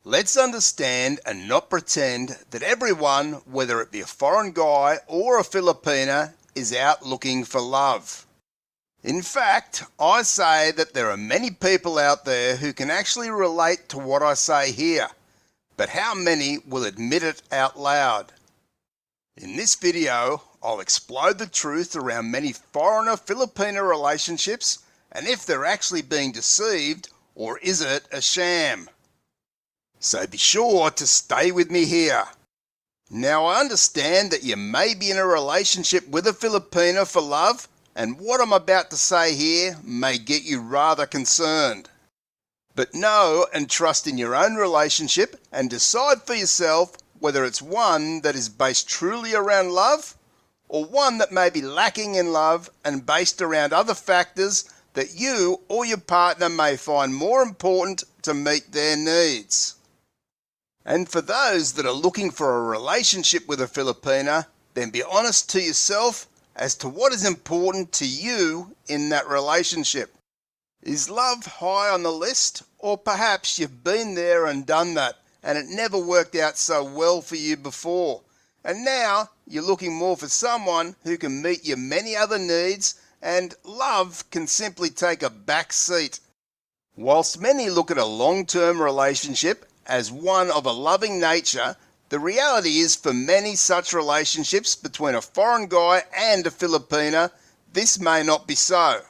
Let's understand and not pretend that everyone, whether it be a foreign guy or a Filipina, is out looking for love. In fact, I say that there are many people out there who can actually relate to what I say here, but how many will admit it out loud? In this video, I'll explode the truth around many foreigner-Filipina relationships and if they're actually being deceived or is it a sham. So be sure to stay with me here. Now I understand that you may be in a relationship with a Filipina for love, and what I'm about to say here may get you rather concerned. But know and trust in your own relationship and decide for yourself whether it's one that is based truly around love or one that may be lacking in love and based around other factors that you or your partner may find more important to meet their needs. And for those that are looking for a relationship with a Filipina, then be honest to yourself as to what is important to you in that relationship. Is love high on the list, or perhaps you've been there and done that and it never worked out so well for you before, and now you're looking more for someone who can meet your many other needs and love can simply take a back seat. Whilst many look at a long-term relationship as one of a loving nature, the reality is for many such relationships between a foreign guy and a Filipina, this may not be so.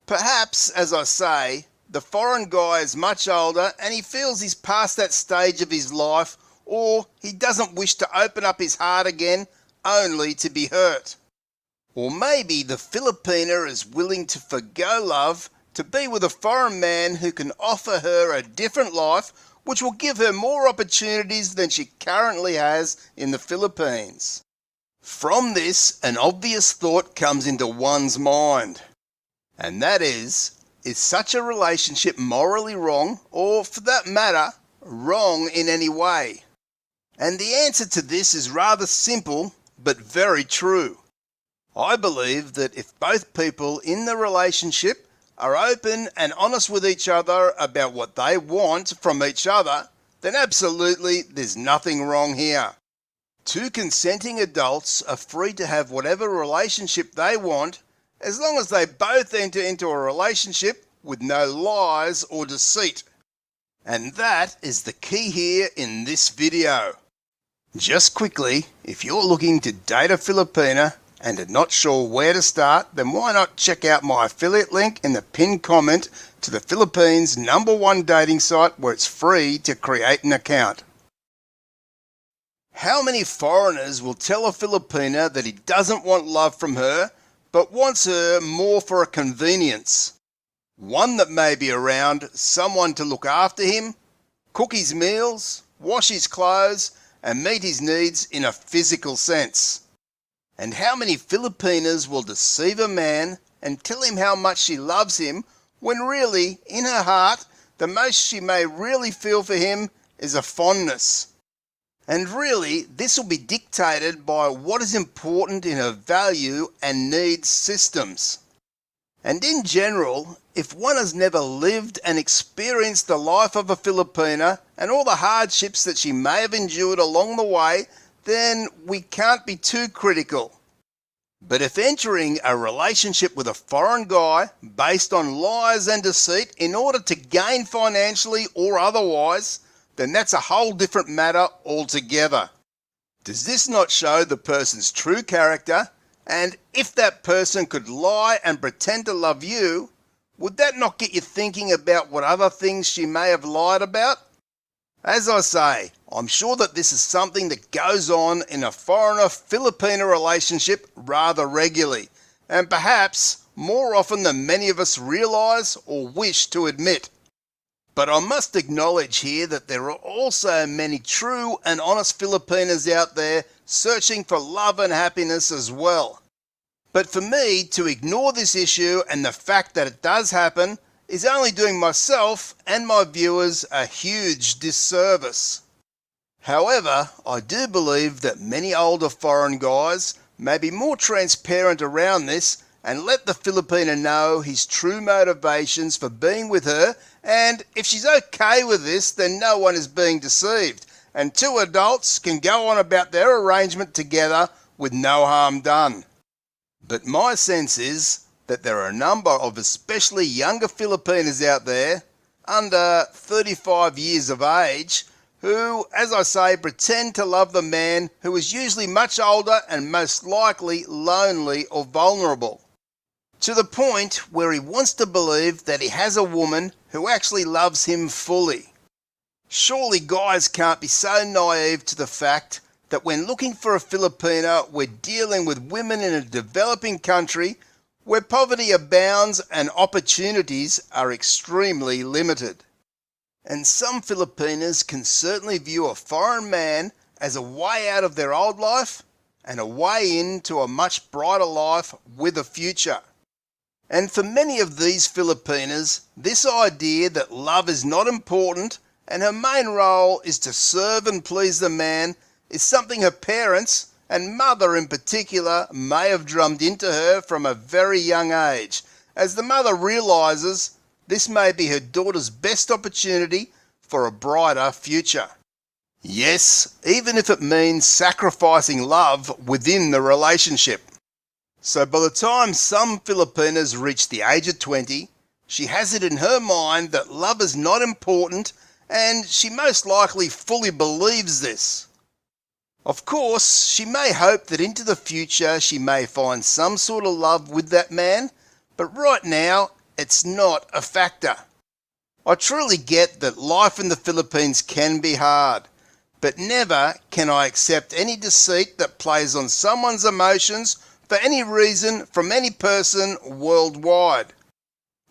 Perhaps, as I say, the foreign guy is much older and he feels he's past that stage of his life, or he doesn't wish to open up his heart again only to be hurt. Or maybe the Filipina is willing to forgo love to be with a foreign man who can offer her a different life which will give her more opportunities than she currently has in the Philippines. From this, an obvious thought comes into one's mind, and that is such a relationship morally wrong, or for that matter, wrong in any way? And the answer to this is rather simple, but very true. I believe that if both people in the relationship are open and honest with each other about what they want from each other, then absolutely there's nothing wrong here. Two consenting adults are free to have whatever relationship they want as long as they both enter into a relationship with no lies or deceit. And that is the key here in this video. Just quickly, if you're looking to date a Filipina and are not sure where to start, then why not check out my affiliate link in the pinned comment to the Philippines' #1 dating site where it's free to create an account. How many foreigners will tell a Filipina that he doesn't want love from her, but wants her more for a convenience? One that may be around, someone to look after him, cook his meals, wash his clothes, and meet his needs in a physical sense. And how many Filipinas will deceive a man and tell him how much she loves him when really, in her heart, the most she may really feel for him is a fondness? And really, this will be dictated by what is important in her value and needs systems. And in general, if one has never lived and experienced the life of a Filipina and all the hardships that she may have endured along the way, then we can't be too critical. But if entering a relationship with a foreign guy based on lies and deceit in order to gain financially or otherwise, then that's a whole different matter altogether. Does this not show the person's true character? And if that person could lie and pretend to love you, would that not get you thinking about what other things she may have lied about? As I say, I'm sure that this is something that goes on in a foreigner-Filipina relationship rather regularly, and perhaps more often than many of us realise or wish to admit. But I must acknowledge here that there are also many true and honest Filipinas out there searching for love and happiness as well. But for me to ignore this issue and the fact that it does happen is only doing myself and my viewers a huge disservice. However, I do believe that many older foreign guys may be more transparent around this and let the Filipina know his true motivations for being with her, and if she's okay with this, then no one is being deceived, and two adults can go on about their arrangement together with no harm done. But my sense is that there are a number of especially younger Filipinas out there, under 35 years of age, who, as I say, pretend to love the man who is usually much older and most likely lonely or vulnerable, to the point where he wants to believe that he has a woman who actually loves him fully. Surely guys can't be so naive to the fact that when looking for a Filipina, we're dealing with women in a developing country where poverty abounds and opportunities are extremely limited. And some Filipinas can certainly view a foreign man as a way out of their old life and a way into a much brighter life with a future. And for many of these Filipinas, this idea that love is not important and her main role is to serve and please the man is something her parents, and mother in particular, may have drummed into her from a very young age, as the mother realises this may be her daughter's best opportunity for a brighter future. Yes, even if it means sacrificing love within the relationship. So by the time some Filipinas reach the age of 20, she has it in her mind that love is not important, and she most likely fully believes this. Of course, she may hope that into the future she may find some sort of love with that man, but right now it's not a factor. I truly get that life in the Philippines can be hard, but never can I accept any deceit that plays on someone's emotions for any reason from any person worldwide.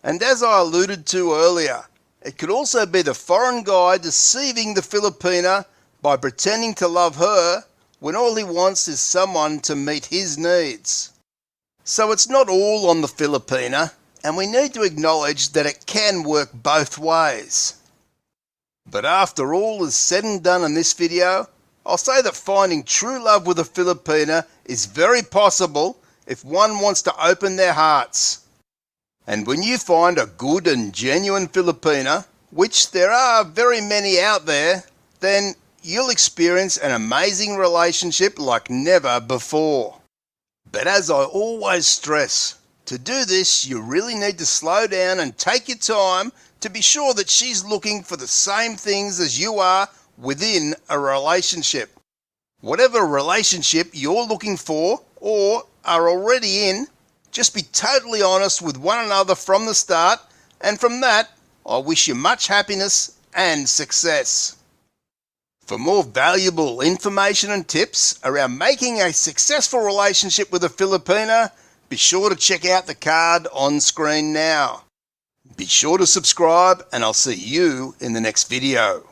And as I alluded to earlier, it could also be the foreign guy deceiving the Filipina by pretending to love her when all he wants is someone to meet his needs. So it's not all on the Filipina, and we need to acknowledge that it can work both ways. But after all is said and done in this video, I'll say that finding true love with a Filipina is very possible if one wants to open their hearts. And when you find a good and genuine Filipina, which there are very many out there, then you'll experience an amazing relationship like never before. But as I always stress, to do this you really need to slow down and take your time to be sure that she's looking for the same things as you are within a relationship. Whatever relationship you're looking for or are already in, just be totally honest with one another from the start, and from that, I wish you much happiness and success. For more valuable information and tips around making a successful relationship with a Filipina, be sure to check out the card on screen now. Be sure to subscribe, and I'll see you in the next video.